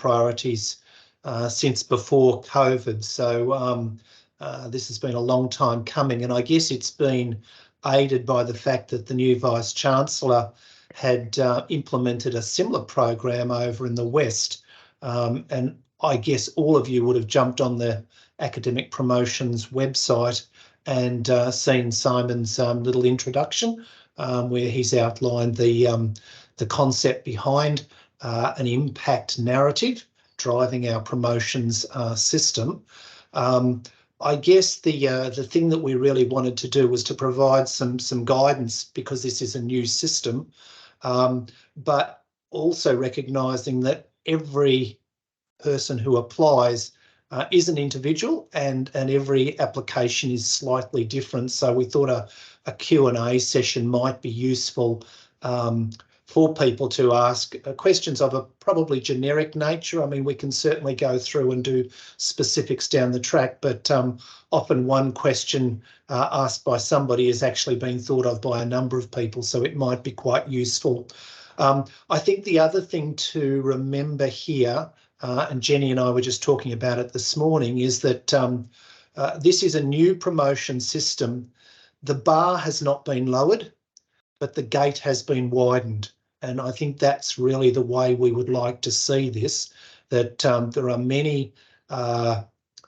priorities since before COVID. So this has been a long time coming, and I guess it's been aided by the fact that the new Vice-Chancellor had implemented a similar program over in the West. And I guess all of you would have jumped on the Academic Promotions website and seen Simon's little introduction, where he's outlined the concept behind an impact narrative driving our promotions system. I guess the thing that we really wanted to do was to provide some guidance, because this is a new system, but also recognising that every person who applies is an individual, and every application is slightly different. So we thought a Q&A session might be useful for people to ask questions of a probably generic nature. I mean, we can certainly go through and do specifics down the track, but often one question asked by somebody is actually being thought of by a number of people, so it might be quite useful. I think the other thing to remember here, and Jenny and I were just talking about it this morning, is that this is a new promotion system. The bar has not been lowered, but the gate has been widened. And I think that's really the way we would like to see this, that there are many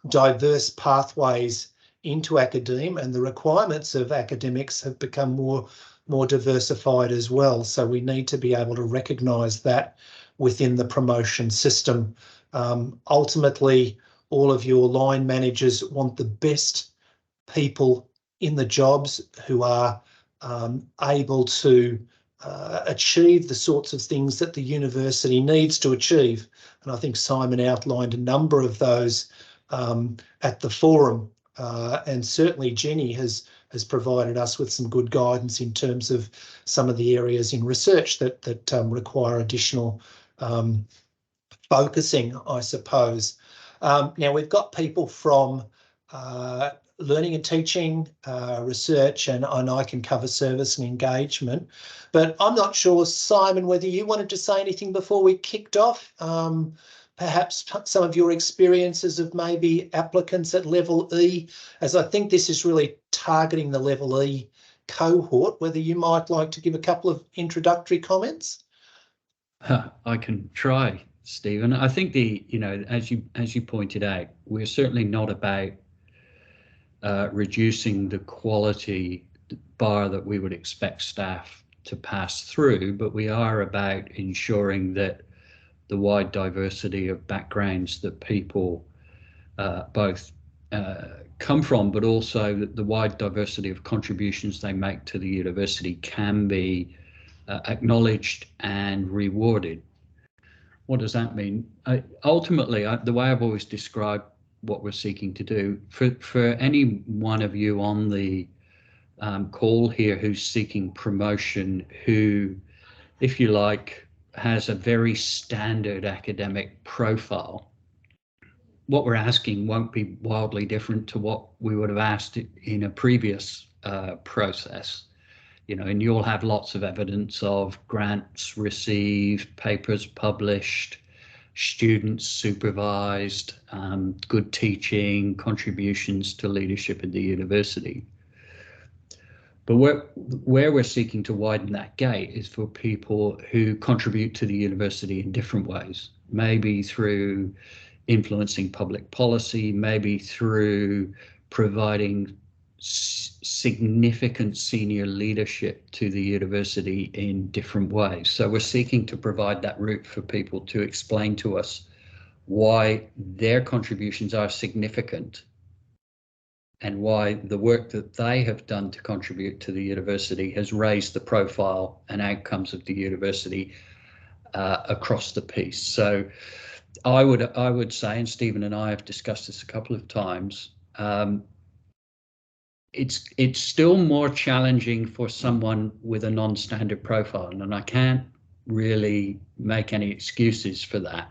diverse pathways into academia, and the requirements of academics have become more diversified as well. So we need to be able to recognise that within the promotion system. Ultimately, all of your line managers want the best people in the jobs who are able to achieve the sorts of things that the university needs to achieve. And I think Simon outlined a number of those at the forum. And certainly Jenny has provided us with some good guidance in terms of some of the areas in research that require additional focusing, I suppose. Now, we've got people from learning and teaching, research, and I can cover service and engagement. But I'm not sure, Simon, whether you wanted to say anything before we kicked off. Perhaps some of your experiences of maybe applicants at level E, as I think this is really targeting the level E cohort, whether you might like to give a couple of introductory comments. I can try, Stephen. I think as you pointed out, we're certainly not about reducing the quality bar that we would expect staff to pass through, but we are about ensuring that the wide diversity of backgrounds that people both come from, but also that the wide diversity of contributions they make to the university can be acknowledged and rewarded. What does that mean? Ultimately, the way I've always described what we're seeking to do, for any one of you on the call here who's seeking promotion, who, if you like, has a very standard academic profile, what we're asking won't be wildly different to what we would have asked in a previous process. And you'll have lots of evidence of grants received, papers published, students supervised, good teaching, contributions to leadership at the university. But where we're seeking to widen that gate is for people who contribute to the university in different ways, maybe through influencing public policy, maybe through providing significant senior leadership to the university in different ways. So we're seeking to provide that route for people to explain to us why their contributions are significant and why the work that they have done to contribute to the university has raised the profile and outcomes of the university across the piece. So I would say, and Stephen and I have discussed this a couple of times, it's still more challenging for someone with a non-standard profile, and I can't really make any excuses for that.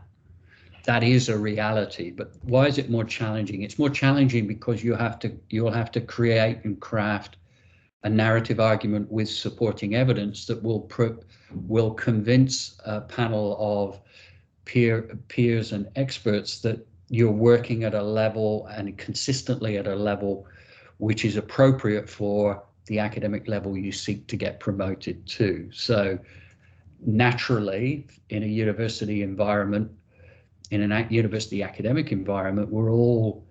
That is a reality. But why is it more challenging? It's more challenging because you'll have to create and craft a narrative argument with supporting evidence that will convince a panel of peers and experts that you're working at a level and consistently at a level which is appropriate for the academic level you seek to get promoted to. So naturally, in a university environment, in a university academic environment, we're all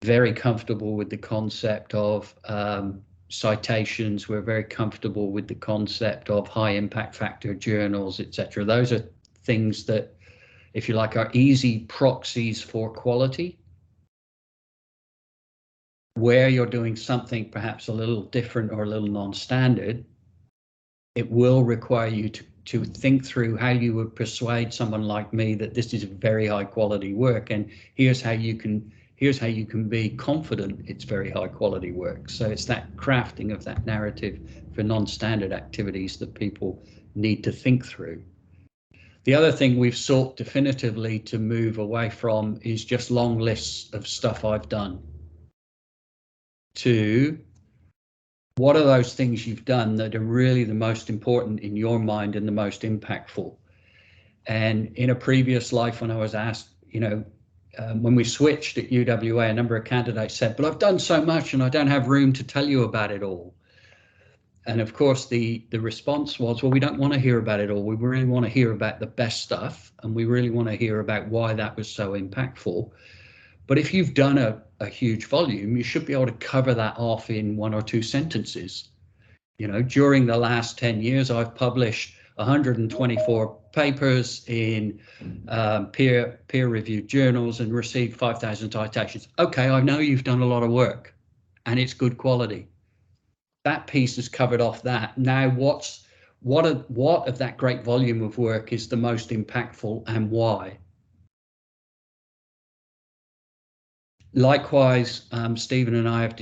very comfortable with the concept of citations. We're very comfortable with the concept of high impact factor journals, etc. Those are things that, if you like, are easy proxies for quality. Where you're doing something perhaps a little different or a little non-standard, it will require you to think through how you would persuade someone like me that this is very high quality work, and here's how you can be confident it's very high quality work. So it's that crafting of that narrative for non-standard activities that people need to think through. The other thing we've sought definitively to move away from is just long lists of stuff I've done, to what are those things you've done that are really the most important in your mind and the most impactful. And in a previous life, when I was asked, when we switched at UWA, a number of candidates said, but I've done so much and I don't have room to tell you about it all. And of course, the response was, well, we don't want to hear about it all. We really want to hear about the best stuff, and we really want to hear about why that was so impactful. But if you've done a huge volume, you should be able to cover that off in 1 or 2 sentences. During the last 10 years, I've published 124 papers in peer-reviewed journals and received 5,000 citations. Okay, I know you've done a lot of work and it's good quality. That piece has covered off that. Now, what of that great volume of work is the most impactful and why? Likewise, Stephen and I have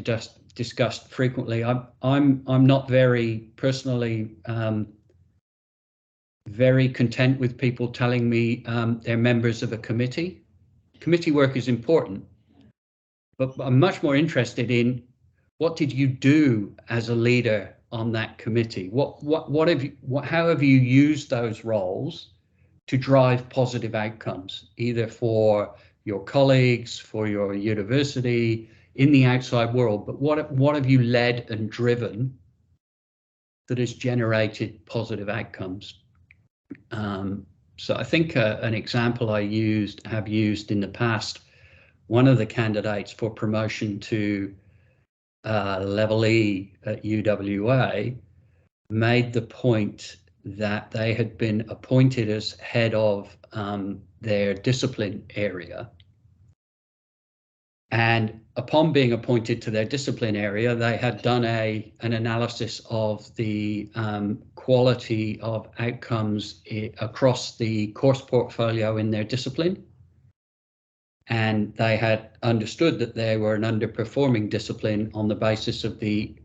discussed frequently. I'm not very personally very content with people telling me they're members of a committee. Committee work is important, but I'm much more interested in what did you do as a leader on that committee? How have you used those roles to drive positive outcomes, either for your colleagues, for your university, in the outside world, but what have you led and driven that has generated positive outcomes? So I think an example I have used in the past, one of the candidates for promotion to level E at UWA made the point that they had been appointed as head of their discipline area. And upon being appointed to their discipline area, they had done an analysis of the quality of outcomes across the course portfolio in their discipline. And they had understood that they were an underperforming discipline on the basis of the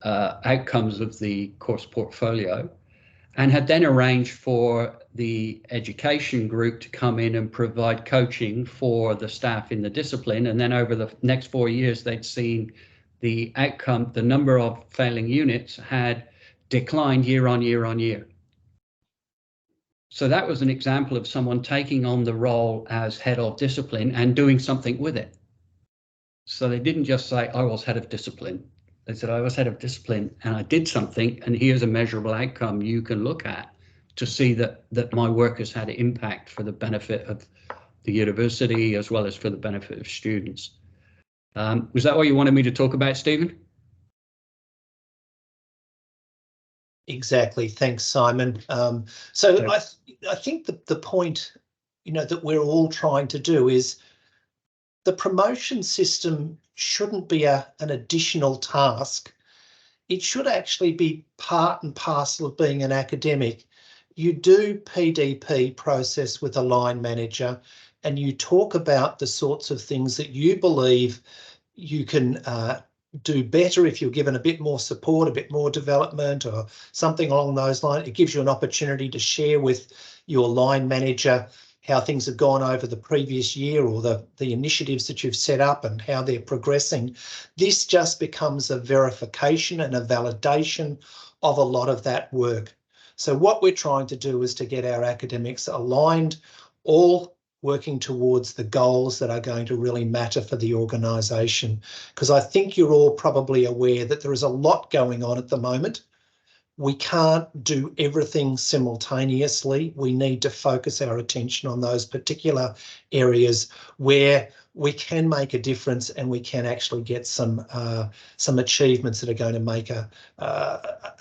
outcomes of the course portfolio, and had then arranged for the education group to come in and provide coaching for the staff in the discipline. And then over the next 4 years, they'd seen the outcome, the number of failing units had declined year on year on year. So that was an example of someone taking on the role as head of discipline and doing something with it. So they didn't just say, I was head of discipline. They said, I was head of discipline and I did something, and here's a measurable outcome you can look at to see that my work has had an impact for the benefit of the university as well as for the benefit of students. Was that what you wanted me to talk about, Stephen? Exactly. Thanks, Simon. So I think the point, that we're all trying to do is the promotion system shouldn't be an additional task. It should actually be part and parcel of being an academic. You do PDP process with a line manager, and you talk about the sorts of things that you believe you can do better if you're given a bit more support, a bit more development or something along those lines. It gives you an opportunity to share with your line manager how things have gone over the previous year, or the initiatives that you've set up and how they're progressing. This just becomes a verification and a validation of a lot of that work. So what we're trying to do is to get our academics aligned, all working towards the goals that are going to really matter for the organisation. Because I think you're all probably aware that there is a lot going on at the moment. We can't do everything simultaneously. We need to focus our attention on those particular areas where we can make a difference and we can actually get some achievements that are going to make a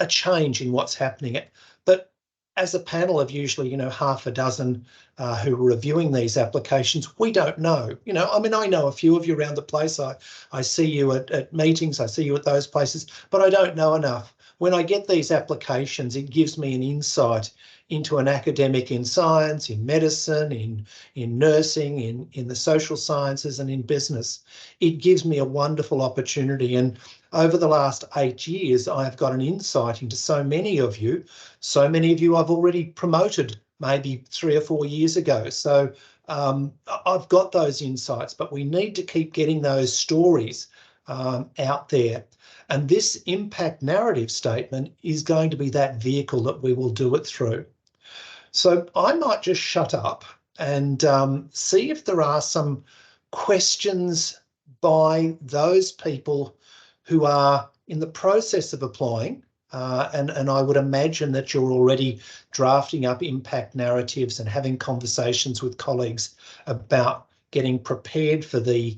change in what's happening. But as a panel of usually, half a dozen who are reviewing these applications, we don't know. I mean, I know a few of you around the place. I see you at meetings, I see you at those places, but I don't know enough. When I get these applications, it gives me an insight into an academic in science, in medicine, in nursing, in the social sciences and in business. It gives me a wonderful opportunity. And over the last 8 years, I've got an insight into so many of you. So many of you I've already promoted maybe 3 or 4 years ago. So I've got those insights, but we need to keep getting those stories out there. And this impact narrative statement is going to be that vehicle that we will do it through. So I might just shut up and see if there are some questions by those people who are in the process of applying. And I would imagine that you're already drafting up impact narratives and having conversations with colleagues about getting prepared for the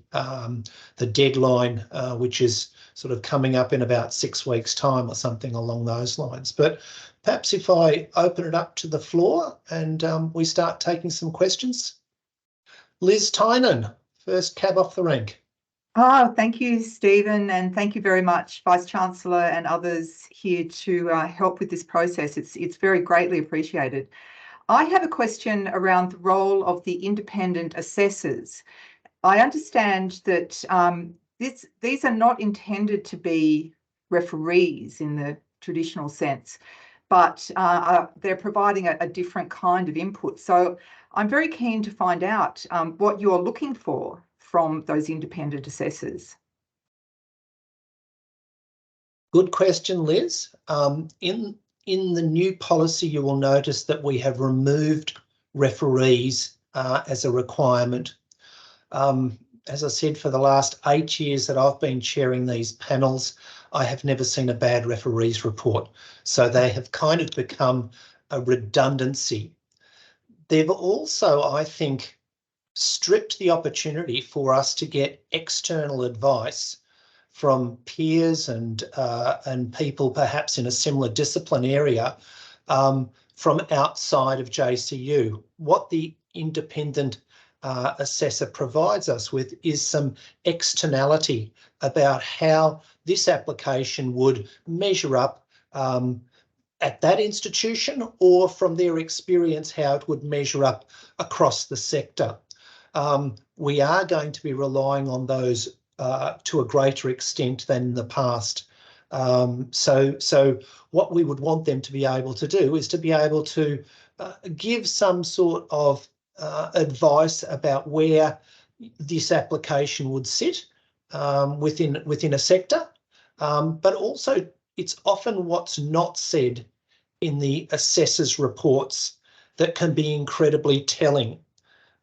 deadline, which is sort of coming up in about 6 weeks' time or something along those lines. But perhaps if I open it up to the floor and we start taking some questions. Liz Tynan, first cab off the rank. Oh, thank you, Stephen, and thank you very much, Vice-Chancellor and others here to help with this process. It's very greatly appreciated. I have a question around the role of the independent assessors. I understand that these are not intended to be referees in the traditional sense, but they're providing a different kind of input. So I'm very keen to find out what you're looking for from those independent assessors. Good question, Liz. In the new policy, you will notice that we have removed referees as a requirement. As I said, for the last 8 years that I've been chairing these panels, I have never seen a bad referees report. So they have kind of become a redundancy. They've also, I think, stripped the opportunity for us to get external advice from peers and people perhaps in a similar discipline area from outside of JCU. What the independent assessor provides us with is some externality about how this application would measure up at that institution, or from their experience, how it would measure up across the sector. We are going to be relying on those to a greater extent than in the past. So what we would want them to be able to do is to be able to give some sort of advice about where this application would sit within a sector, but also it's often what's not said in the assessors' reports that can be incredibly telling.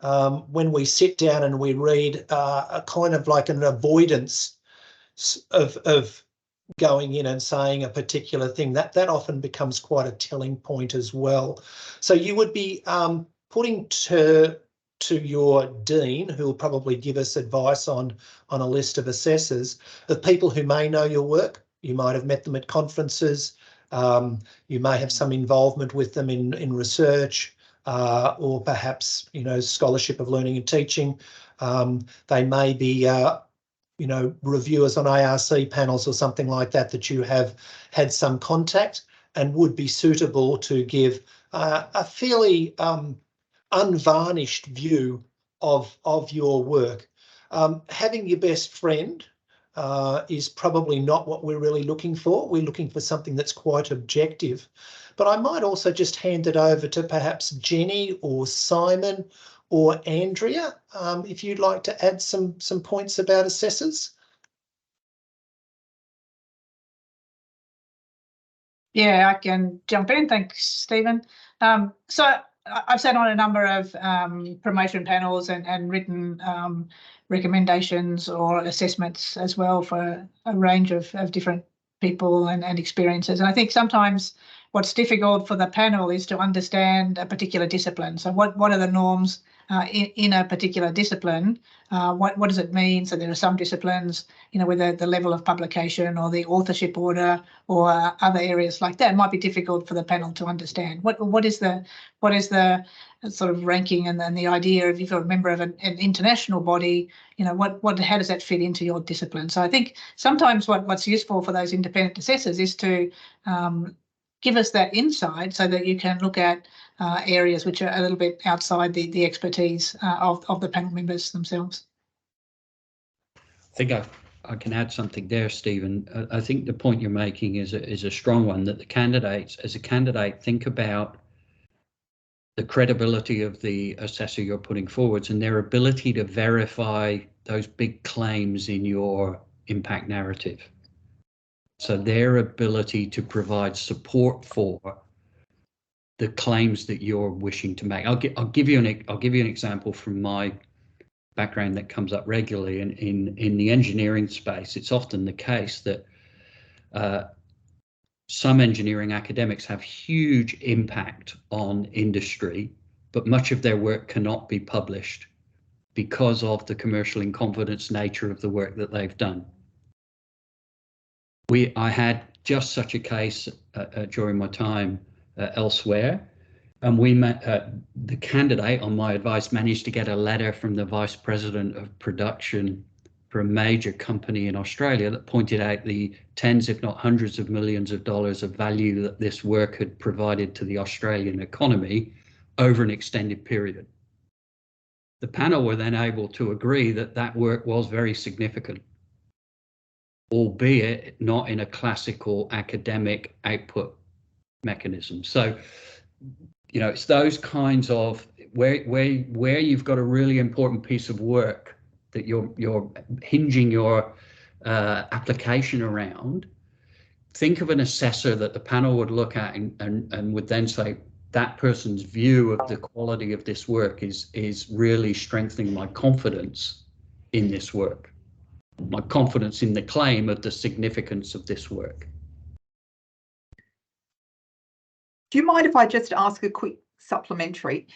When we sit down and we read a kind of like an avoidance of going in and saying a particular thing, that often becomes quite a telling point as well. So you would be putting to your dean, who will probably give us advice on a list of assessors, of people who may know your work. You might have met them at conferences. You may have some involvement with them in research, or perhaps, scholarship of learning and teaching. They may be, reviewers on ARC panels or something like that you have had some contact and would be suitable to give a fairly unvarnished view of your work. Having your best friend is probably not what we're really looking for. We're looking for something that's quite objective. But I might also just hand it over to perhaps Jenny or Simon or Andrea, if you'd like to add some points about assessors. Yeah, I can jump in. Thanks, Stephen. So I've sat on a number of promotion panels and written recommendations or assessments as well for a range of different people and experiences. And I think sometimes what's difficult for the panel is to understand a particular discipline. So what are the norms in a particular discipline? What does it mean? So there are some disciplines, you know, whether the level of publication or the authorship order or other areas like that might be difficult for the panel to understand. What is the sort of ranking and then the idea of if you're a member of an international body, you know, how does that fit into your discipline? So I think sometimes what's useful for those independent assessors is to give us that insight so that you can look at areas which are a little bit outside the expertise of the panel members themselves. I think I can add something there, Stephen. I think the point you're making is a strong one, that the candidates, as a candidate, think about the credibility of the assessor you're putting forwards and their ability to verify those big claims in your impact narrative. So their ability to provide support for the claims that you're wishing to make. I'll give you an example from my background that comes up regularly. In the engineering space, it's often the case that some engineering academics have huge impact on industry, but much of their work cannot be published because of the commercial in confidence nature of the work that they've done. I had just such a case during my time elsewhere, and the candidate, on my advice, managed to get a letter from the vice president of production for a major company in Australia that pointed out the tens, if not hundreds of millions of dollars of value that this work had provided to the Australian economy over an extended period. The panel were then able to agree that that work was very significant, albeit not in a classical academic output mechanism. So, you know, it's those kinds of where you've got a really important piece of work that you're hinging your application around. Think of an assessor that the panel would look at and would then say, that person's view of the quality of this work is really strengthening my confidence in this work, my confidence in the claim of the significance of this work. Do you mind if I just ask a quick supplementary?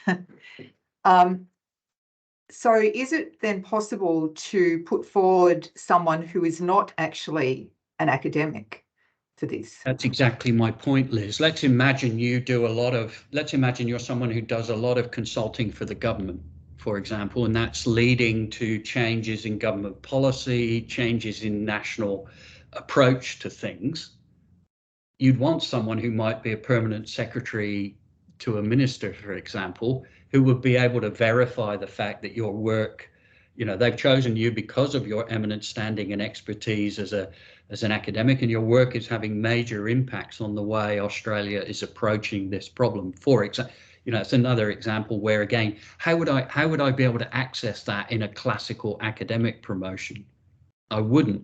So is it then possible to put forward someone who is not actually an academic for this? That's exactly my point, Liz. Let's imagine you're someone who does a lot of consulting for the government, for example, and that's leading to changes in government policy, changes in national approach to things. You'd want someone who might be a permanent secretary to a minister, for example, who would be able to verify the fact that your work, you know, they've chosen you because of your eminent standing and expertise as an academic, and your work is having major impacts on the way Australia is approaching this problem. For example, you know, it's another example where, again, how would I be able to access that in a classical academic promotion? I wouldn't.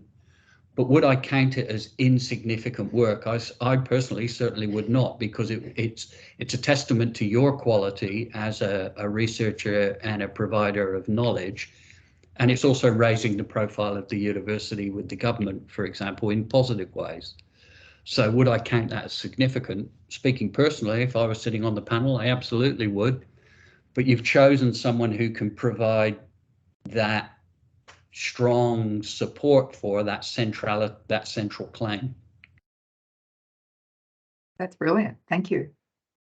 But would I count it as insignificant work? I personally certainly would not, because it's a testament to your quality as a researcher and a provider of knowledge. And it's also raising the profile of the university with the government, for example, in positive ways. So would I count that as significant? Speaking personally, if I was sitting on the panel, I absolutely would. But you've chosen someone who can provide that strong support for that central claim. That's brilliant. Thank you.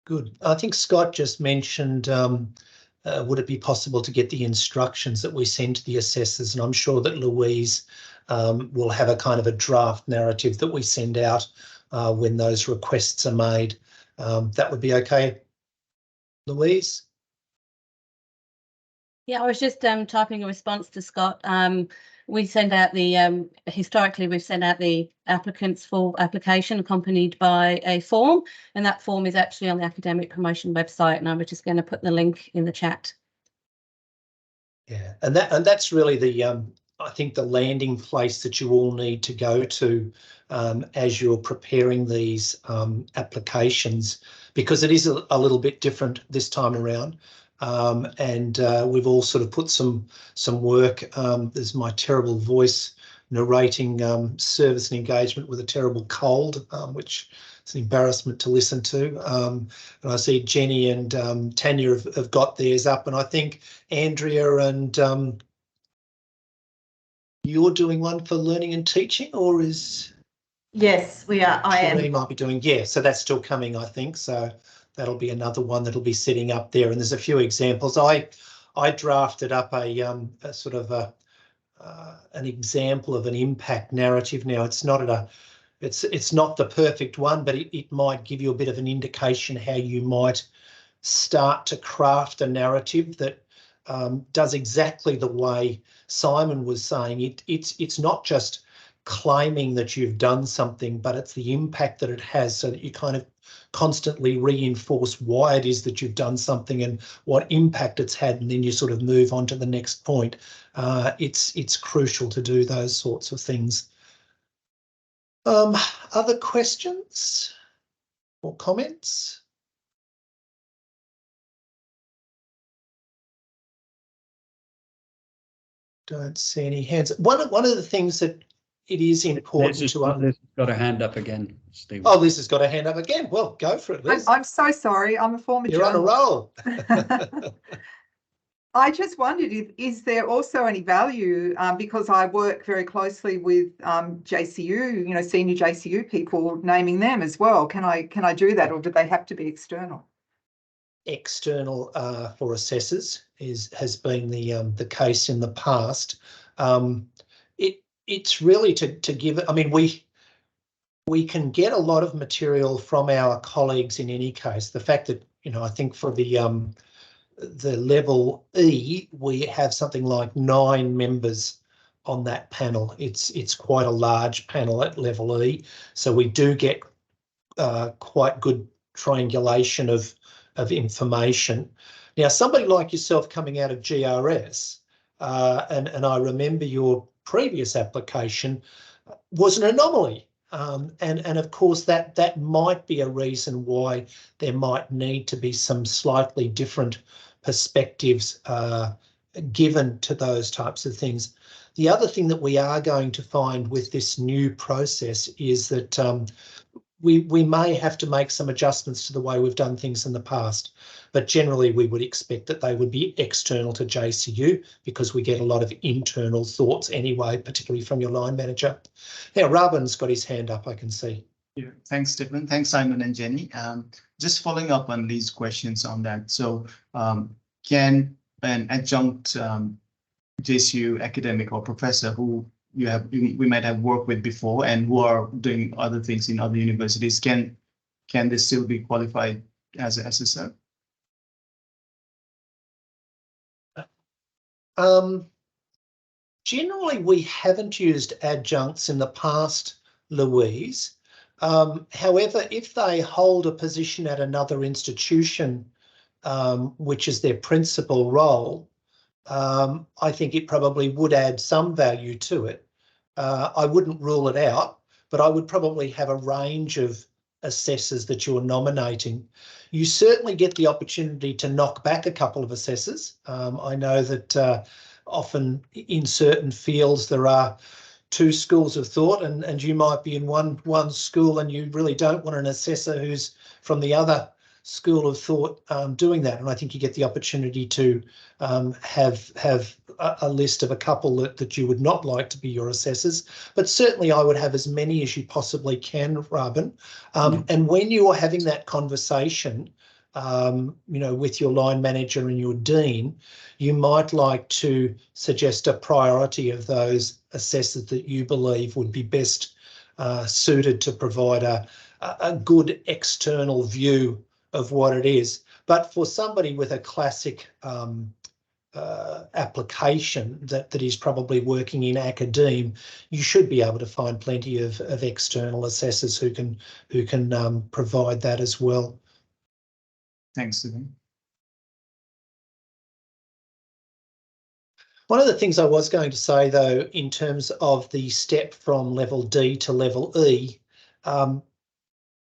Good. I think Scott just mentioned, would it be possible to get the instructions that we send to the assessors? And I'm sure that Louise will have a kind of a draft narrative that we send out when those requests are made. That would be okay, Louise? Yeah, I was just typing a response to Scott. We send out the, historically, we've sent out the applicant's full application accompanied by a form, and that form is actually on the academic promotion website, and I'm just going to put the link in the chat. Yeah, and that's really the, I think the landing place that you all need to go to as you're preparing these applications, because it is a little bit different this time around. And we've all sort of put some work. There's my terrible voice narrating service and engagement with a terrible cold, which is an embarrassment to listen to. And I see Jenny and Tanya have got theirs up, and I think Andrea and you're doing one for learning and teaching, or is? Yes, we are. I am. Shireen might be doing, yeah, so that's still coming, I think. So that'll be another one that'll be sitting up there. And there's a few examples. I drafted up a sort of an example of an impact narrative. Now it's not it's not the perfect one, but it might give you a bit of an indication how you might start to craft a narrative that does exactly the way Simon was saying. It's not just claiming that you've done something, but it's the impact that it has, so that you kind of constantly reinforce why it is that you've done something and what impact it's had, and then you sort of move on to the next point. It's crucial to do those sorts of things. Other questions or comments? Don't see any hands. One of the things that it is important Liz to. Liz has got a hand up again, Stephen. Oh, Liz has got a hand up again. Well, go for it, Liz. I'm so sorry. I'm a former You're on a roll. I just wondered, is there also any value, because I work very closely with JCU, you know, senior JCU people, naming them as well. Can I do that, or do they have to be external? External for assessors has been the case in the past. It's really to give it. I mean, we can get a lot of material from our colleagues in any case. The fact that, you know, I think for the level E, we have something like 9 members on that panel. It's quite a large panel at level E, so we do get quite good triangulation of information. Now, somebody like yourself coming out of GRS, and I remember your previous application was an anomaly. And of course that might be a reason why there might need to be some slightly different perspectives given to those types of things. The other thing that we are going to find with this new process is that we may have to make some adjustments to the way we've done things in the past, but generally we would expect that they would be external to JCU, because we get a lot of internal thoughts anyway, particularly from your line manager. Now, Robin's got his hand up, I can see. Yeah, thanks, Stephen. Thanks, Simon and Jenny. Just following up on Lee's questions on that. So can an adjunct JCU academic or professor who we might have worked with before and who are doing other things in other universities, can they still be qualified as an assessor? Generally, we haven't used adjuncts in the past, Louise. However, if they hold a position at another institution, which is their principal role, I think it probably would add some value to it. I wouldn't rule it out, but I would probably have a range of assessors that you're nominating. You certainly get the opportunity to knock back a couple of assessors. I know that often in certain fields there are 2 schools of thought, and you might be in one school and you really don't want an assessor who's from the other school of thought doing that. And I think you get the opportunity to have a list of a couple that you would not like to be your assessors, but certainly I would have as many as you possibly can, Robin. And when you're having that conversation, you know, with your line manager and your dean, you might like to suggest a priority of those assessors that you believe would be best suited to provide a good external view of what it is. But for somebody with a classic application that is probably working in academe, you should be able to find plenty of external assessors who can provide that as well. Thanks, Stephen. One of the things I was going to say, though, in terms of the step from level D to level E,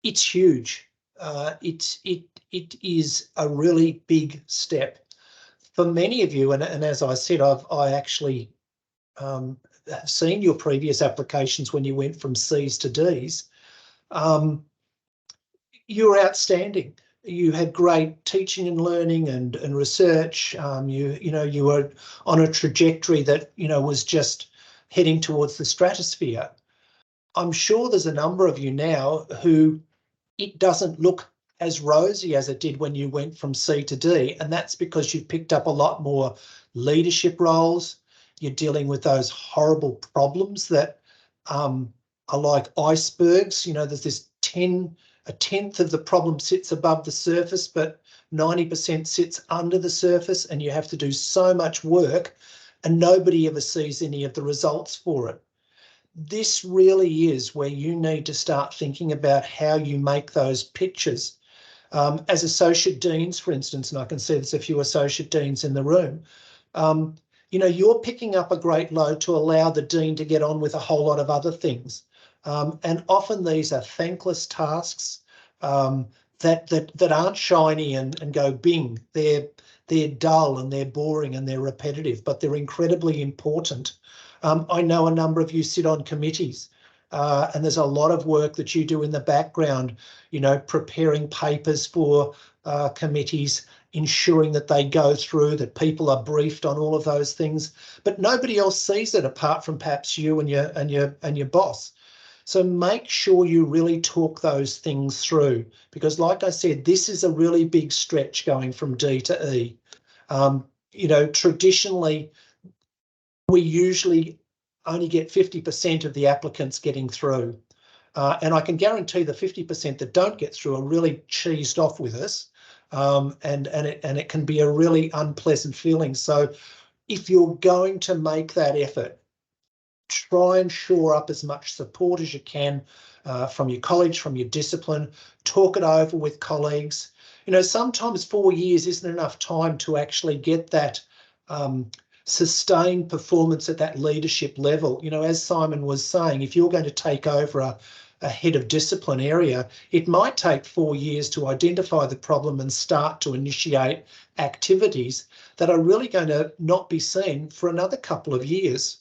it's huge. It is a really big step for many of you. And as I said, I actually seen your previous applications when you went from C's to D's. You're outstanding. You had great teaching and learning and research. You were on a trajectory that was just heading towards the stratosphere. I'm sure there's a number of you now who it doesn't look as rosy as it did when you went from C to D, and that's because you've picked up a lot more leadership roles. You're dealing with those horrible problems that are like icebergs. There's this a tenth of the problem sits above the surface, but 90% sits under the surface, and you have to do so much work and nobody ever sees any of the results for it. This really is where you need to start thinking about how you make those pictures. As associate deans, for instance, and I can see there's a few associate deans in the room, you're picking up a great load to allow the dean to get on with a whole lot of other things. And often these are thankless tasks that aren't shiny and go bing. They're dull and they're boring and they're repetitive, but they're incredibly important. I know a number of you sit on committees, and there's a lot of work that you do in the background, preparing papers for committees, ensuring that they go through, that people are briefed on all of those things, but nobody else sees it apart from perhaps you and your boss. So make sure you really talk those things through, because like I said, this is a really big stretch going from D to E. Traditionally, we usually only get 50% of the applicants getting through. And I can guarantee the 50% that don't get through are really cheesed off with us. And it can be a really unpleasant feeling. So if you're going to make that effort, try and shore up as much support as you can from your college, from your discipline. Talk it over with colleagues. Sometimes 4 years isn't enough time to actually get that sustained performance at that leadership level. As Simon was saying, if you're going to take over a head of discipline area, it might take 4 years to identify the problem and start to initiate activities that are really going to not be seen for another couple of years.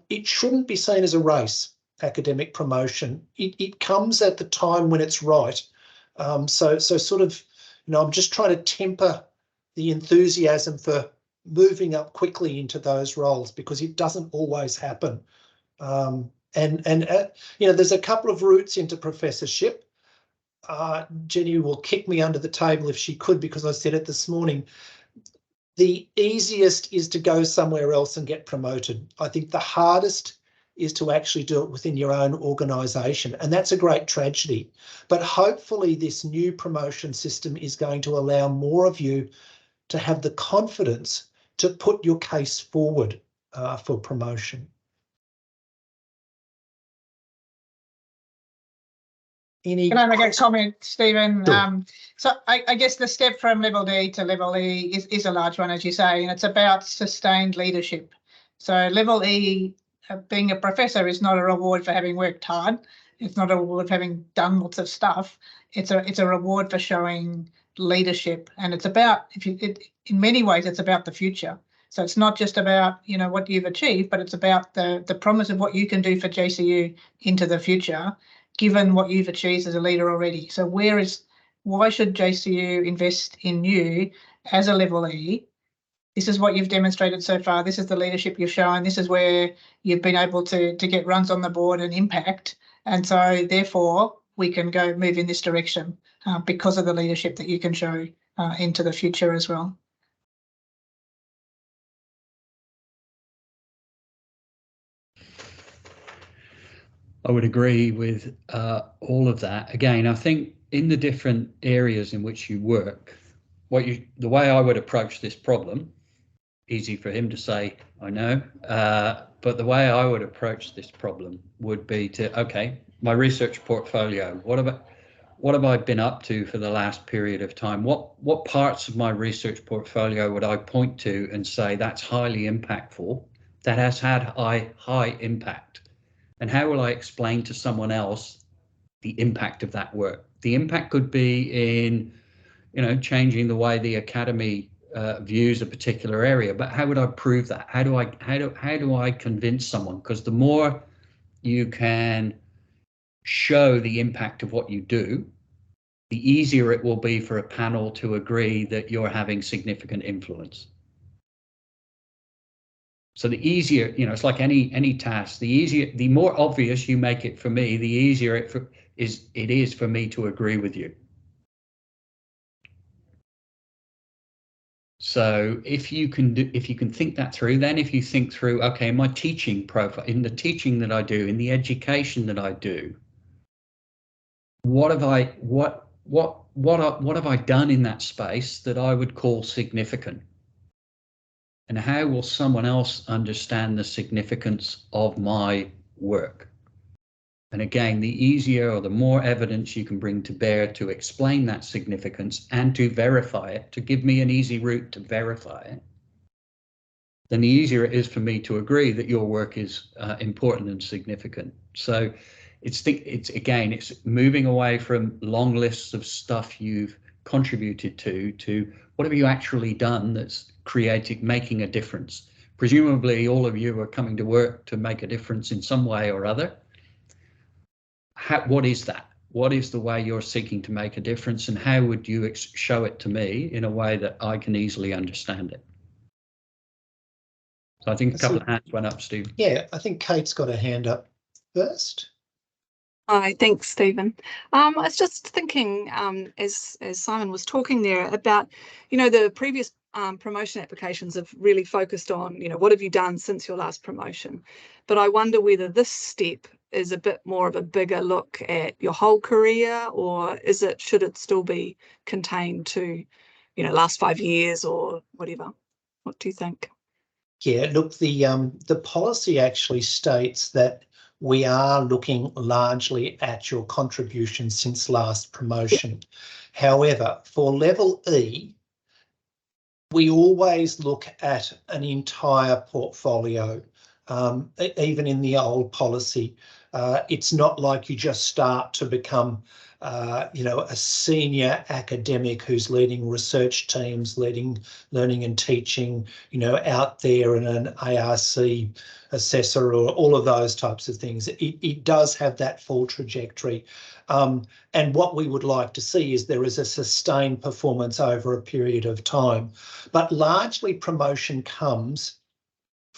It shouldn't be seen as a race, academic promotion. It comes at the time when it's right. So sort of, I'm just trying to temper the enthusiasm for moving up quickly into those roles, because it doesn't always happen. There's a couple of routes into professorship. Jenny will kick me under the table if she could, because I said it this morning. The easiest is to go somewhere else and get promoted. I think the hardest is to actually do it within your own organisation, and that's a great tragedy. But hopefully this new promotion system is going to allow more of you to have the confidence to put your case forward for promotion. Can I make a comment, Stephen? Sure. So I guess the step from level D to level E is a large one, as you say, and it's about sustained leadership. So level E, being a professor, is not a reward for having worked hard. It's not a reward for having done lots of stuff. It's a reward for showing leadership, and it's about, in many ways, it's about the future. So it's not just about what you've achieved, but it's about the promise of what you can do for JCU into the future, given what you've achieved as a leader already. So why should JCU invest in you as a level E? This is what you've demonstrated so far. This is the leadership you've shown. This is where you've been able to get runs on the board and impact. And so therefore we can move in this direction because of the leadership that you can show into the future as well. I would agree with all of that. Again, I think in the different areas in which you work, the way I would approach this problem, easy for him to say, I know, but the way I would approach this problem would be to, okay, my research portfolio, have I been up to for the last period of time? What parts of my research portfolio would I point to and say that's highly impactful, that has had high impact? And how will I explain to someone else the impact of that work? The impact could be in, changing the way the academy views a particular area, but how would I prove that? How do I convince someone? Because the more you can show the impact of what you do, the easier it will be for a panel to agree that you're having significant influence. So the easier, it's like any task, the more obvious you make it for me, the easier it is for me to agree with you. So if you can think that through, then if you think through, okay, my teaching profile, in the teaching that I do, in the education that I do, what have I done in that space that I would call significant? And how will someone else understand the significance of my work? And again, the easier or the more evidence you can bring to bear to explain that significance and to verify it, to give me an easy route to verify it, then the easier it is for me to agree that your work is important and significant. So it's moving away from long lists of stuff you've contributed to what have you actually done that's making a difference. Presumably all of you are coming to work to make a difference in some way or other. What is that? What is the way you're seeking to make a difference, and how would you show it to me in a way that I can easily understand it? So I think a couple of hands went up, Steve. Yeah, I think Kate's got a hand up first. Hi, thanks, Stephen. I was just thinking, as Simon was talking there about, the previous promotion applications have really focused on, what have you done since your last promotion? But I wonder whether this step is a bit more of a bigger look at your whole career, or should it still be contained to, last 5 years or whatever? What do you think? Yeah, look, the policy actually states that we are looking largely at your contribution since last promotion. However, for level E, we always look at an entire portfolio, even in the old policy. It's not like you just start to become a senior academic who's leading research teams, leading learning and teaching, out there in an ARC assessor or all of those types of things. It does have that full trajectory. And what we would like to see is there is a sustained performance over a period of time. But largely promotion comes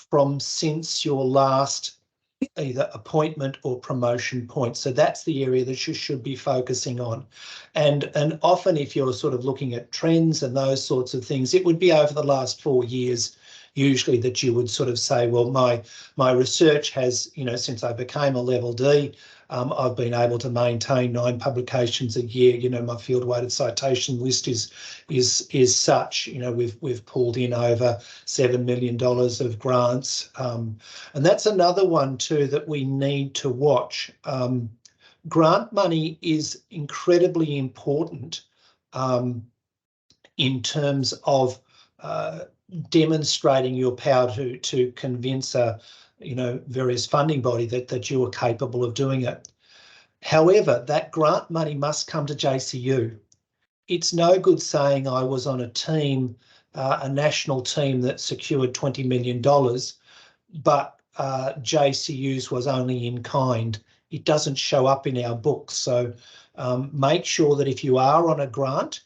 from since your last either appointment or promotion point. So that's the area that you should be focusing on. And often if you're sort of looking at trends and those sorts of things, it would be over the last 4 years usually that you would sort of say, well, my research has, since I became a level D, I've been able to maintain 9 publications a year. My field weighted citation list is such. We've pulled in over $7 million of grants, and that's another one too that we need to watch. Grant money is incredibly important in terms of demonstrating your power to convince a various funding body that you are capable of doing it. However, that grant money must come to JCU. It's no good saying I was on a team, a national team that secured $20 million, but JCU's was only in kind. It doesn't show up in our books. So make sure that if you are on a grant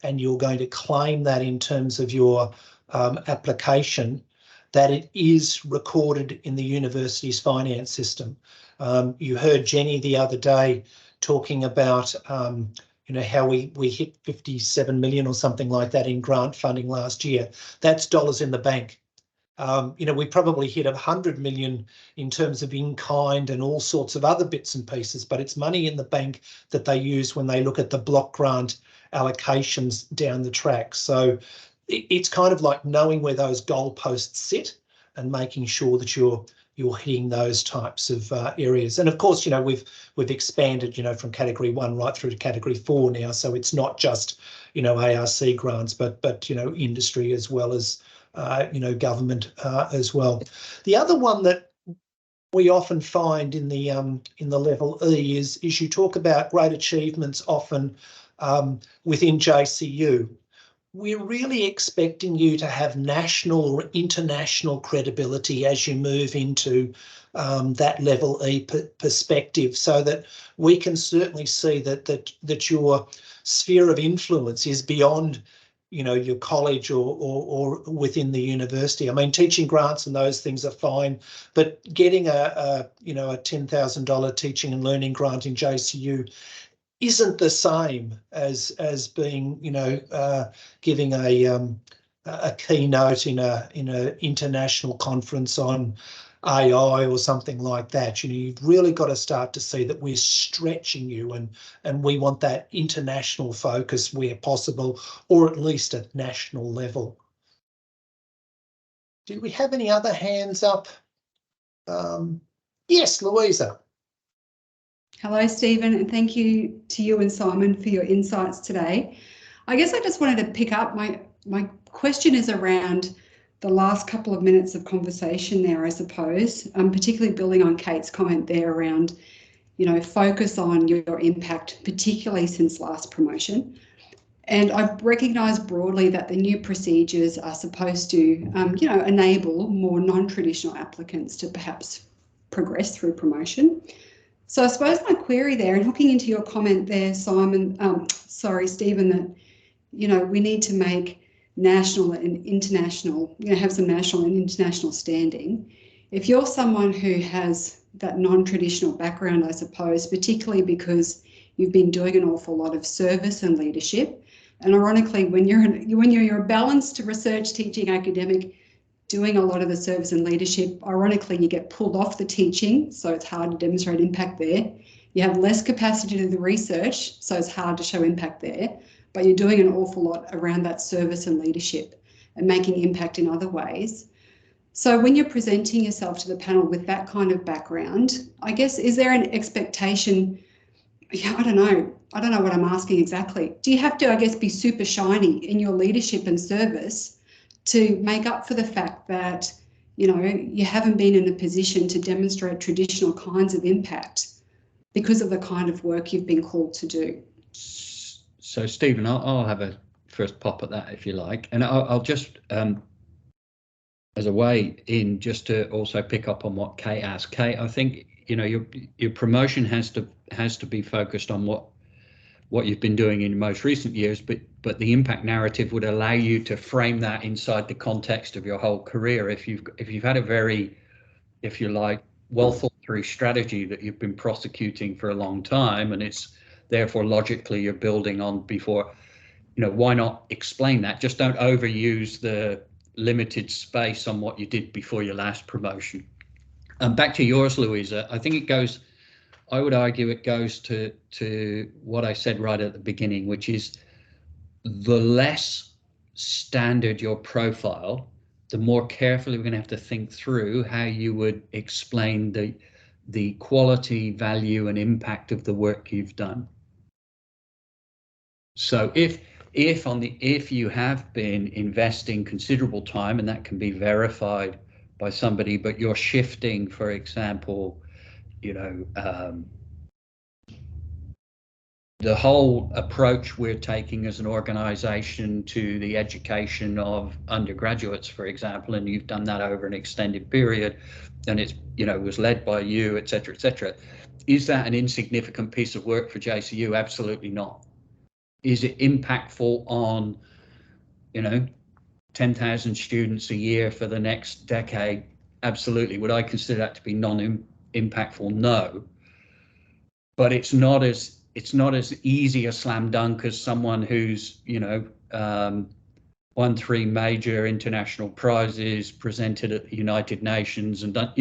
and you're going to claim that in terms of your application, that it is recorded in the university's finance system. You heard Jenny the other day talking about, how we hit 57 million or something like that in grant funding last year. That's dollars in the bank. We probably hit 100 million in terms of in-kind and all sorts of other bits and pieces, but it's money in the bank that they use when they look at the block grant allocations down the track. So it's kind of like knowing where those goalposts sit and making sure that you're you're hitting those types of areas. And of course, we've expanded, from category 1 right through to category 4 now. So it's not just, ARC grants, but industry as well as, government as well. The other one that we often find in the level E is you talk about great achievements often within JCU. We're really expecting you to have national or international credibility as you move into that level E perspective, so that we can certainly see that your sphere of influence is beyond, your college or within the university. I mean, teaching grants and those things are fine, but getting a $10,000 teaching and learning grant in JCU isn't the same as being, giving a keynote in a international conference on AI or something like that. You've really got to start to see that we're stretching you, and we want that international focus where possible, or at least at national level. Do we have any other hands up? Yes, Louisa. Hello, Stephen, and thank you to you and Simon for your insights today. I guess I just wanted to pick up, my question is around the last couple of minutes of conversation there, I suppose, particularly building on Kate's comment there around, focus on your impact, particularly since last promotion. And I recognise broadly that the new procedures are supposed to, enable more non-traditional applicants to perhaps progress through promotion. So I suppose my query there, and hooking into your comment there, Stephen, that, we need to make national and international, have some national and international standing. If you're someone who has that non-traditional background, I suppose, particularly because you've been doing an awful lot of service and leadership, and ironically, when you're a balanced research, teaching, academic, doing a lot of the service and leadership, ironically, you get pulled off the teaching, so it's hard to demonstrate impact there. You have less capacity to do the research, so it's hard to show impact there, but you're doing an awful lot around that service and leadership and making impact in other ways. So when you're presenting yourself to the panel with that kind of background, I guess, is there an expectation? Yeah, I don't know what I'm asking exactly. Do you have to, I guess, be super shiny in your leadership and service to make up for the fact that, you haven't been in a position to demonstrate traditional kinds of impact because of the kind of work you've been called to do? So, Stephen, I'll have a first pop at that if you like, and I'll just, as a way in, just to also pick up on what Kate asked. Kate, I think your promotion has to be focused on what you've been doing in most recent years, but the impact narrative would allow you to frame that inside the context of your whole career. If you've had a very, if you like, well thought through strategy that you've been prosecuting for a long time, and it's therefore logically you're building on before, why not explain that? Just don't overuse the limited space on what you did before your last promotion. And back to yours, Louisa, I think I would argue it goes to what I said right at the beginning, which is the less standard your profile, the more carefully we're going to have to think through how you would explain the quality, value, and impact of the work you've done. So if you have been investing considerable time, and that can be verified by somebody, but you're shifting, for example, the whole approach we're taking as an organization to the education of undergraduates, for example, and you've done that over an extended period, and it's, was led by you, et cetera, is that an insignificant piece of work for JCU? Absolutely not. Is it impactful on, 10,000 students a year for the next decade? Absolutely. Would I consider that to be non-impactful? No. But it's not as easy a slam dunk as someone who's, won 3 major international prizes, presented at the United Nations, and done,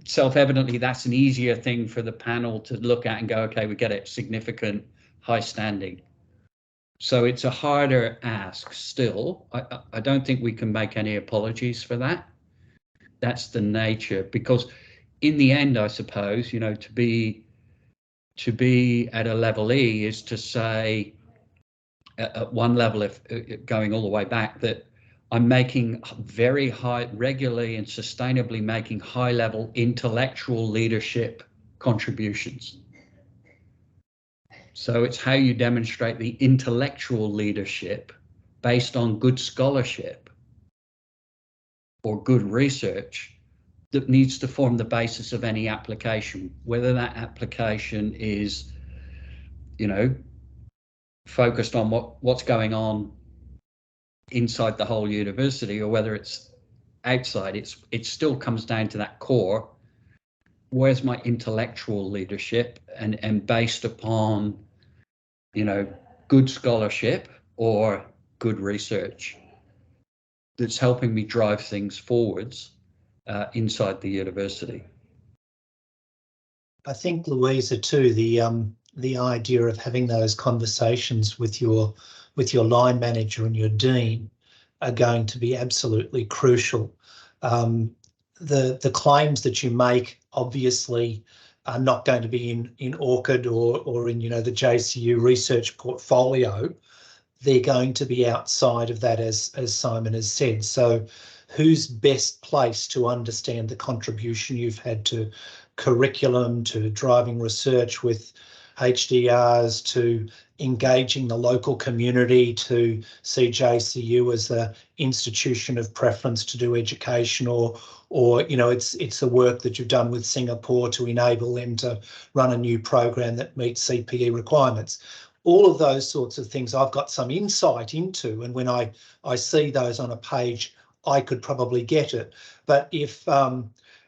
self-evidently that's an easier thing for the panel to look at and go, okay, we get it, significant, high standing. So it's a harder ask still. I don't think we can make any apologies for that. that's the nature, because in the end, I suppose, you know, to be at a level E is to say at one level, if going all the way back, that I'm making very high, regularly and sustainably making high level intellectual leadership contributions. So it's how you demonstrate the intellectual leadership based on good scholarship or good research that needs to form the basis of any application, whether that application is, you know, focused on what's going on inside the whole university or whether it's outside. It still comes down to that core. Where's my intellectual leadership, and based upon, you know, good scholarship or good research that's helping me drive things forwards inside the university. I think, Louisa, too, the idea of having those conversations with your line manager and your dean are going to be absolutely crucial. The claims that you make obviously are not going to be in ORCID or in, you know, the JCU research portfolio. They're going to be outside of that, as Simon has said. So who's best placed to understand the contribution you've had to curriculum, to driving research with HDRs, to engaging the local community, to see JCU as the institution of preference to do education, or you know, it's the work that you've done with Singapore to enable them to run a new program that meets CPE requirements. All of those sorts of things I've got some insight into, and when I see those on a page, I could probably get it. But if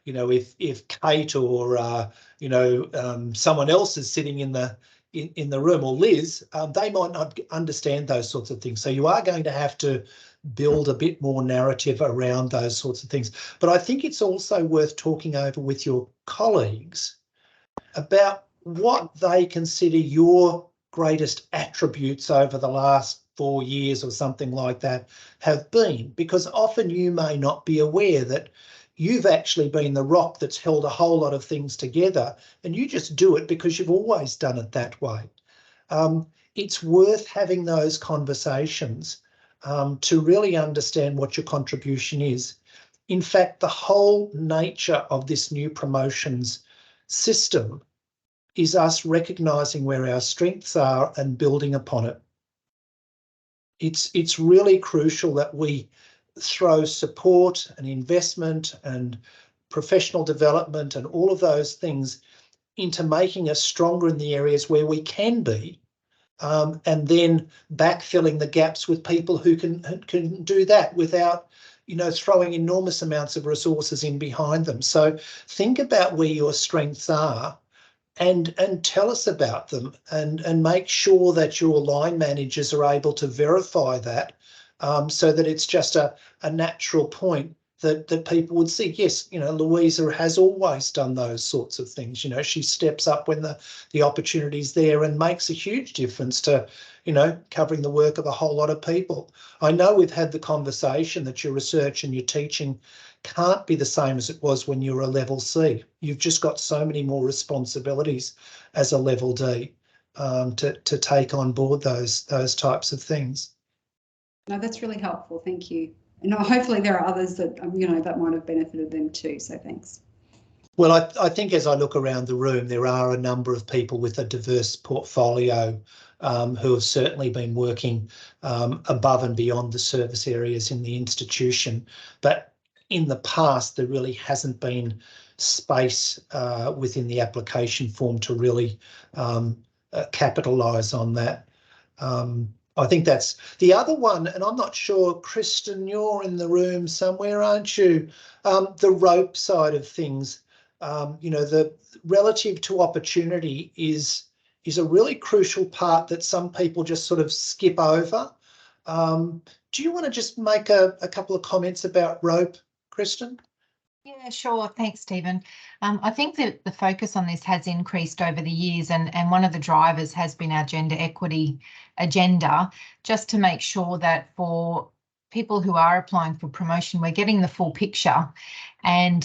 you know, if Kate or you know, someone else is sitting in the room, or Liz, they might not understand those sorts of things. So you are going to have to build a bit more narrative around those sorts of things. But I think it's also worth talking over with your colleagues about what they consider your greatest attributes over the last 4 years or something like that have been, because often you may not be aware that you've actually been the rock that's held a whole lot of things together, and you just do it because you've always done it that way. It's worth having those conversations to really understand what your contribution is. In fact, the whole nature of this new promotions system is us recognising where our strengths are and building upon it. It's really crucial that we throw support and investment and professional development and all of those things into making us stronger in the areas where we can be, and then backfilling the gaps with people who can do that without, you know, throwing enormous amounts of resources in behind them. So think about where your strengths are and tell us about them, and make sure that your line managers are able to verify that, so that it's just a natural point that people would see, yes, you know, Louisa has always done those sorts of things. You know, she steps up when the opportunity's there and makes a huge difference to, you know, covering the work of a whole lot of people. I know we've had the conversation that your research and your teaching can't be the same as it was when you were a level C. You've just got so many more responsibilities as a level D to take on board those types of things. No, that's really helpful. Thank you. And hopefully there are others that, you know, that might have benefited them too. So thanks. Well, I think as I look around the room, there are a number of people with a diverse portfolio who have certainly been working above and beyond the service areas in the institution. But in the past, there really hasn't been space within the application form to really capitalise on that. I think that's the other one, and I'm not sure, Kristen, you're in the room somewhere, aren't you? The rope side of things, you know, the relative to opportunity is a really crucial part that some people just sort of skip over. Do you want to just make a couple of comments about rope, Kristen? Yeah, sure. Thanks, Stephen. I think that the focus on this has increased over the years, and one of the drivers has been our gender equity agenda, just to make sure that for people who are applying for promotion, we're getting the full picture and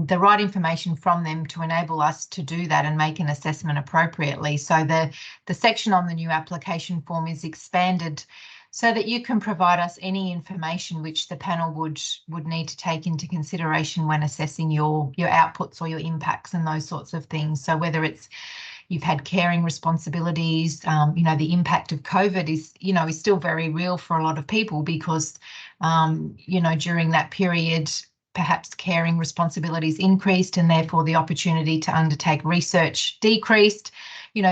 the right information from them to enable us to do that and make an assessment appropriately. So the section on the new application form is expanded so that you can provide us any information which the panel would need to take into consideration when assessing your outputs or your impacts and those sorts of things. So whether it's you've had caring responsibilities, the impact of COVID is still very real for a lot of people because, during that period, perhaps caring responsibilities increased and therefore the opportunity to undertake research decreased.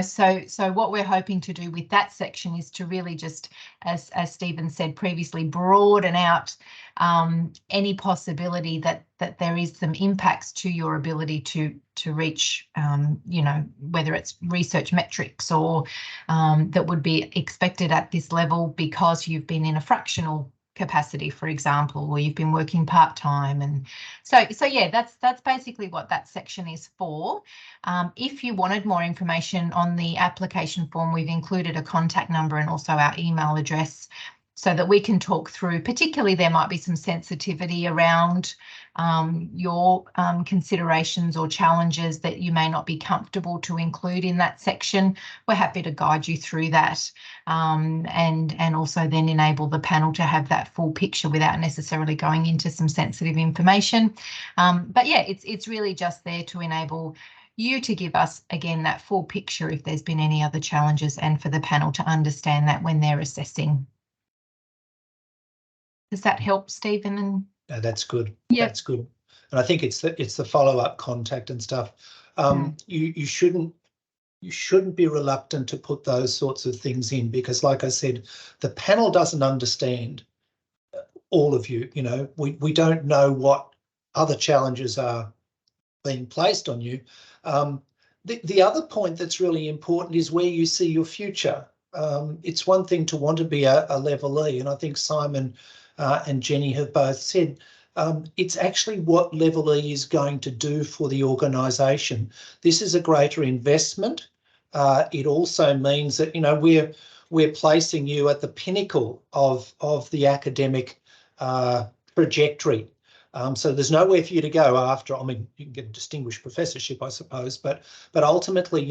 So what we're hoping to do with that section is to really just, as Stephen said previously, broaden out any possibility that there is some impacts to your ability to reach, whether it's research metrics or that would be expected at this level because you've been in a fractional capacity, for example, or you've been working part-time. And so yeah, that's basically what that section is for. If you wanted more information on the application form, we've included a contact number and also our email address so that we can talk through. Particularly, there might be some sensitivity around your considerations or challenges that you may not be comfortable to include in that section. We're happy to guide you through that and also then enable the panel to have that full picture without necessarily going into some sensitive information. But yeah, it's really just there to enable you to give us, again, that full picture if there's been any other challenges and for the panel to understand that when they're assessing. Does that help, Stephen? No, that's good. Yeah, that's good. And I think it's the follow-up contact and stuff. You shouldn't be reluctant to put those sorts of things in because, like I said, the panel doesn't understand all of you. We don't know what other challenges are being placed on you. The other point that's really important is where you see your future. It's one thing to want to be a level E, and I think Simon and Jenny have both said it's actually what level E is going to do for the organisation. This is a greater investment. It also means that we're placing you at the pinnacle of the academic trajectory. So there's nowhere for you to go after. I mean, you can get a distinguished professorship, I suppose, but ultimately,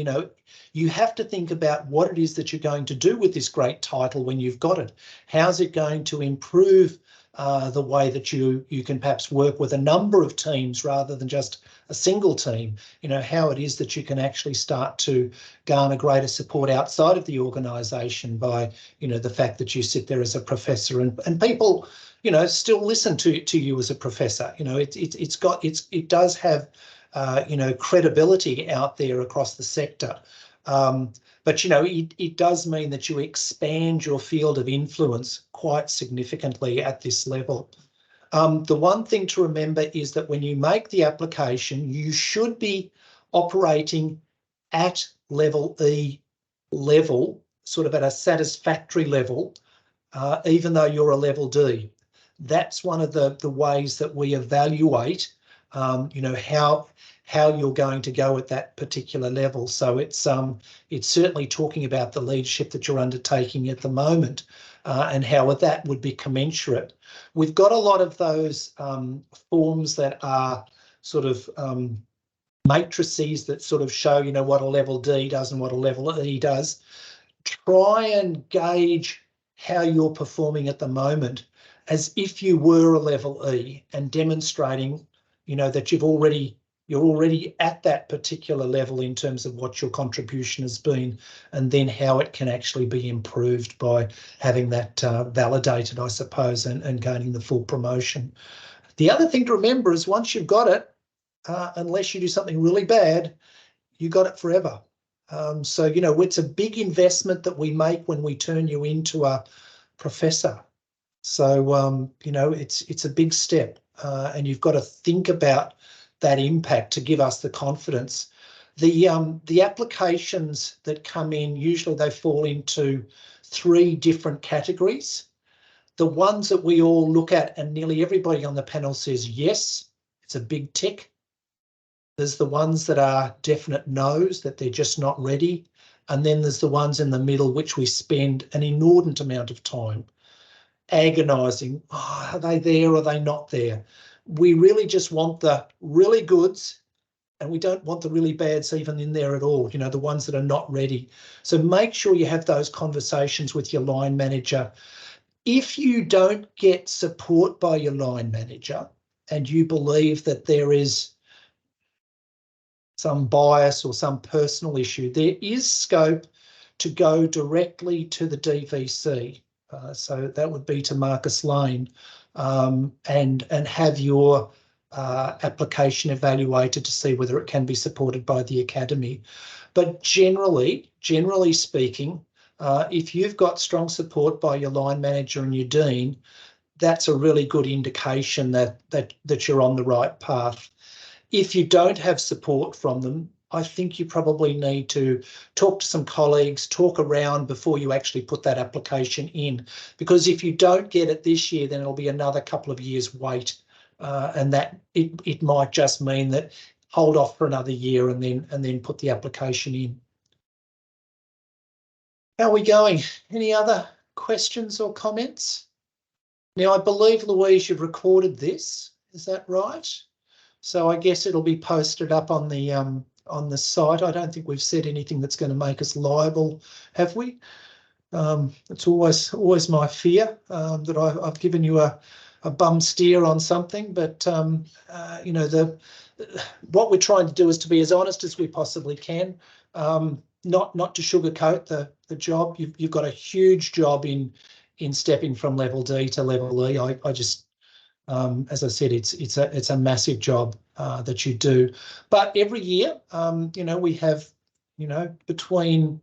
you have to think about what it is that you're going to do with this great title when you've got it. How's it going to improve the way that you can perhaps work with a number of teams rather than just a single team? How it is that you can actually start to garner greater support outside of the organisation by, the fact that you sit there as a professor and people, still listen to you as a professor. It does have, credibility out there across the sector. But, it does mean that you expand your field of influence quite significantly at this level. The one thing to remember is that when you make the application, you should be operating at level E level, sort of at a satisfactory level, even though you're a level D. That's one of the ways that we evaluate, how you're going to go at that particular level. So it's certainly talking about the leadership that you're undertaking at the moment and how that would be commensurate. We've got a lot of those forms that are sort of matrices that sort of show, what a level D does and what a level E does. Try and gauge how you're performing at the moment as if you were a level E and demonstrating, that you're already at that particular level in terms of what your contribution has been, and then how it can actually be improved by having that validated, I suppose, and gaining the full promotion. The other thing to remember is once you've got it, unless you do something really bad, you got it forever. So, it's a big investment that we make when we turn you into a professor. So, it's a big step and you've got to think about that impact to give us the confidence. The applications that come in, usually they fall into 3 different categories. The ones that we all look at and nearly everybody on the panel says yes, it's a big tick. There's the ones that are definite no's, that they're just not ready. And then there's the ones in the middle which we spend an inordinate amount of time. agonising. Oh, are they there or are they not there? We really just want the really goods, and we don't want the really bads even in there at all, you know, the ones that are not ready. So make sure you have those conversations with your line manager. If you don't get support by your line manager and you believe that there is some bias or some personal issue, there is scope to go directly to the DVC. So that would be to Marcus Lane, and have your application evaluated to see whether it can be supported by the academy. But generally speaking, if you've got strong support by your line manager and your dean, that's a really good indication that you're on the right path. If you don't have support from them, I think you probably need to talk to some colleagues, talk around before you actually put that application in. Because if you don't get it this year, then it'll be another couple of years wait, and that it might just mean that hold off for another year and then put the application in. How are we going? Any other questions or comments? Now, I believe, Louise, you've recorded this. Is that right? So I guess it'll be posted up on the site. I don't think we've said anything that's going to make us liable, have we? It's always my fear that I've given you a bum steer on something, but you know, what we're trying to do is to be as honest as we possibly can, not to sugarcoat the job. You've got a huge job in stepping from level D to level E. I just as I said, it's a massive job that you do. But every year, you know, we have, you know, between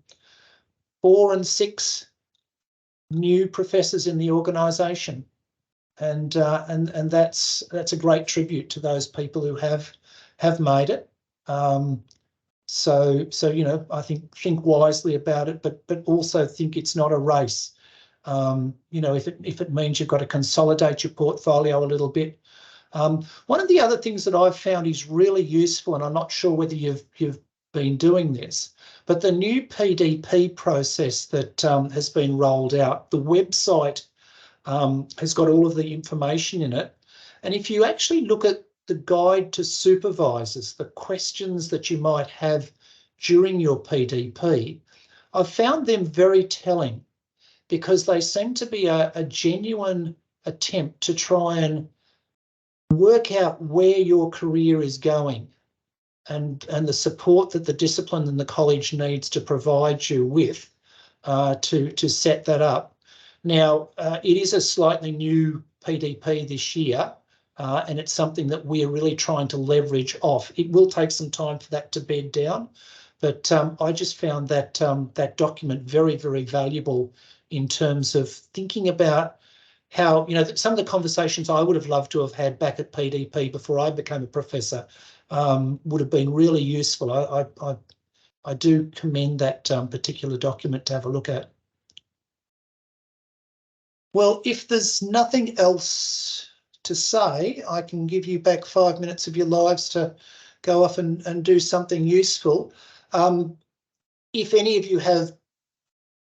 4 and 6 new professors in the organisation, and that's a great tribute to those people who have made it. So you know, I think wisely about it, but also think it's not a race. You know, if it means you've got to consolidate your portfolio a little bit. One of the other things that I've found is really useful, and I'm not sure whether you've been doing this, but the new PDP process that has been rolled out, the website has got all of the information in it. And if you actually look at the guide to supervisors, the questions that you might have during your PDP, I've found them very telling, because they seem to be a genuine attempt to try and work out where your career is going, and the support that the discipline and the college needs to provide you with to set that up. Now, it is a slightly new PDP this year, and it's something that we're really trying to leverage off. It will take some time for that to bed down, but I just found that that document very, very valuable in terms of thinking about how, you know, some of the conversations I would have loved to have had back at PDP before I became a professor would have been really useful. I do commend that particular document to have a look at. Well, if there's nothing else to say, I can give you back 5 minutes of your lives to go off and do something useful. If any of you have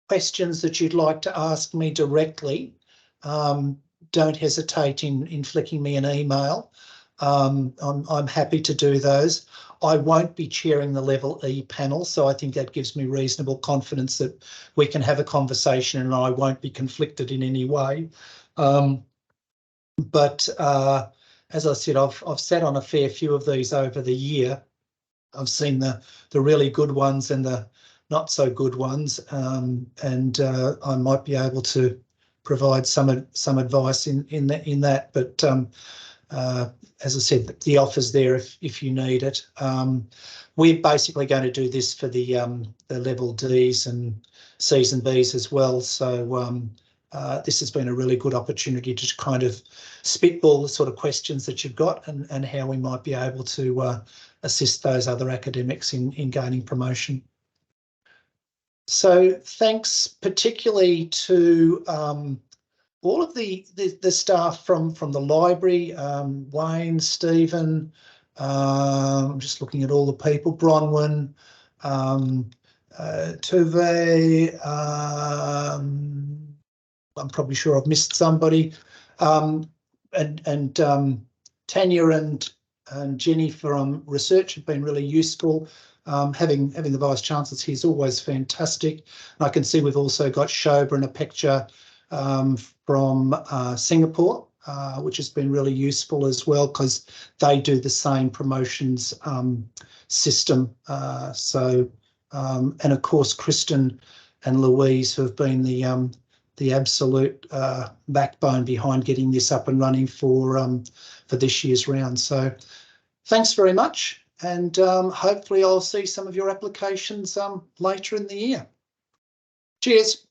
questions that you'd like to ask me directly, don't hesitate in flicking me an email. I'm happy to do those. I won't be chairing the Level E panel, so I think that gives me reasonable confidence that we can have a conversation and I won't be conflicted in any way. But as I said, I've sat on a fair few of these over the year. I've seen the really good ones and the not so good ones, and I might be able to provide some advice in that. But as I said, the offer's there if you need it. We're basically going to do this for the level Ds and Cs and Bs as well. So this has been a really good opportunity to kind of spitball the sort of questions that you've got and how we might be able to assist those other academics in gaining promotion. So thanks particularly to all of the staff from the library, Wayne, Stephen, I'm just looking at all the people, Bronwyn, Tuve, I'm probably sure I've missed somebody. And Tanya and Jenny from research have been really useful. Having the Vice Chancellors here is always fantastic. And I can see we've also got Shobha in a picture from Singapore, which has been really useful as well, because they do the same promotions system. And of course, Kristen and Louise, who have been the absolute backbone behind getting this up and running for this year's round. So thanks very much, and hopefully I'll see some of your applications later in the year. Cheers.